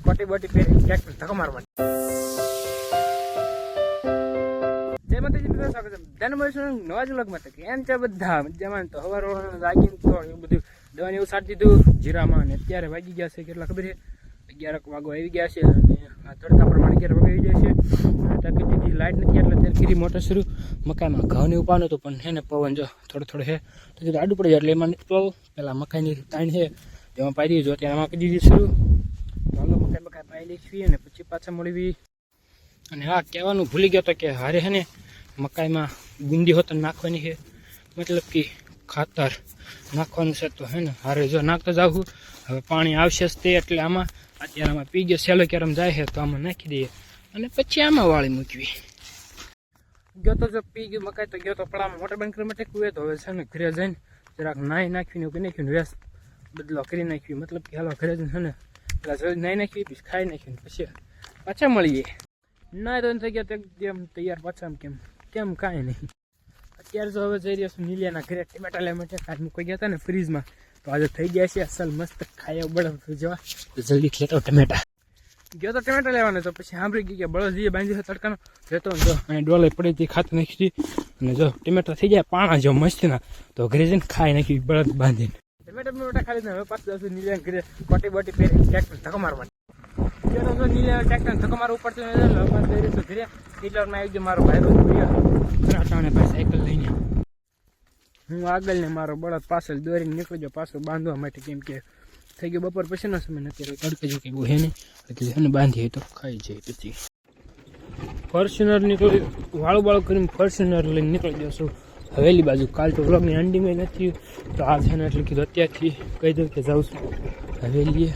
કોટી બોટી પહેરી ટ્રેક્ટર ધક્કો મારવા જય માતાજી મિત્રો, સ્વાગત છે બધાને મળીશું નવા જ વ્લોગમાં. કેમ છે બધા મજામાં? તો સવાર લાગીને તો એવું બધું દવાને એવું સારી દીધું જીરામાં, અને અત્યારે વાગી ગયા છે કેટલા ખબર છે, 11 વાગો આવી ગયા છે. અને આ તડકા પ્રમાણે 11 વાગે આવી જાય છે. તાકી દીધી લાઇટ નથી એટલે અત્યારે કીધી મોટર શરૂ. મકાઈમાં ઘઉં ને ઉપાડવાનું હતું પણ હે ને પવન જો થોડો છે તો કીધું આડું પડી જાય એટલે એમાં નથી પાવું. પહેલાં મકાઈની તાણ છે એમાં પાઈ દીધું, અત્યારે આમાં કરી દીધી શરૂ. ચાલો મકાઈ પાઈ લઈશું અને પછી પાછા મળવી. અને હા, કહેવાનું ભૂલી ગયો તો કે હારે હે ને મકાઈમાં ગુંદી હોત નાખવાની છે, મતલબ કે ખાતર નાખવાનું છે. તો હે ને હારે જો નાખતો જાઉં. હવે પાણી આવશે જ તે એટલે આમાં અત્યારે આમાં પી ગયો સેલો ક્યારેમ જાય છે તો આમાં નાખી દઈએ અને પછી આમાં વાળી મૂકવી. ગયો તો જો પી ગયું મકાઈ તો ગયો તો પડામાં મોટર બંધ કરવા માટે કુએ. તો હવે છે ને ઘરે જઈને જરાક નાહી નાખીને કરી નાખ્યું, વેસ બદલો કરી નાખ્યું. મતલબ કે હાલો ઘરે જઈને છે ને પેલા જોઈ નાહી નાખી, પછી ખાઈ નાખ્યું, પછી પાછા મળીએ. ના તો થઈ ગયા એકદમ તૈયાર પાછા કેમ કાંઈ નહીં. અત્યારે તો હવે જઈ રહ્યો છું નીલિયાના ઘરે ટમેટા લેવા માટે. કાચ મૂકી ગયા હતા ને ફ્રીજમાં, તો આજે થઈ ગયા છે અસલ મસ્ત ખાયા બળદ જવા. તો જલ્દી લેતો ટમેટા. ગયો તો ટમેટા લેવાનો તો પછી સાંભળી ગઈ કે બળદ જે બાંધી તડકાનો રહેતો જો અને ડોલે પડી હતી ખાતું નાખી. અને જો ટમેટા થઈ જાય પાણા જો મસ્તીના, તો ઘરે જઈને ખાઈ નાખી બળદ બાંધીને. ટમેટા ખાલી ને હવે પાછું જશું નીલિયાના ઘરે કોટી બોટી પહેરી ટ્રેક્ટર ધક્કો મારવાની. નીલિયા ટ્રેક્ટર ધક્કો મારવું પડતું ઘરે હિટલરમાં આવી ગયો મારો ભાઈ અટાણે પાસે સાયકલ લઈને. હું આગળ ને મારો બળદ પાછળ દોરીને નીકળી ગયો પાછો બાંધવા માટે, કેમ કે થઈ ગયો બપોર પછીનો સમય. અત્યારે તડકે જો કે એવું હે નહીં એટલે એને બાંધીએ તો ખાઈ જાય. પછી ફોર્ચ્યુનર નીકળી વાળું કરીને ફોર્ચ્યુનર લઈને નીકળી જશું હવેલી બાજુ. કાલ તો વ્લોગની એન્ડિંગ નથી તો આ છે ને એટલે કીધું અત્યારથી કહી દઉં કે જાઉં છું હવેલીએ.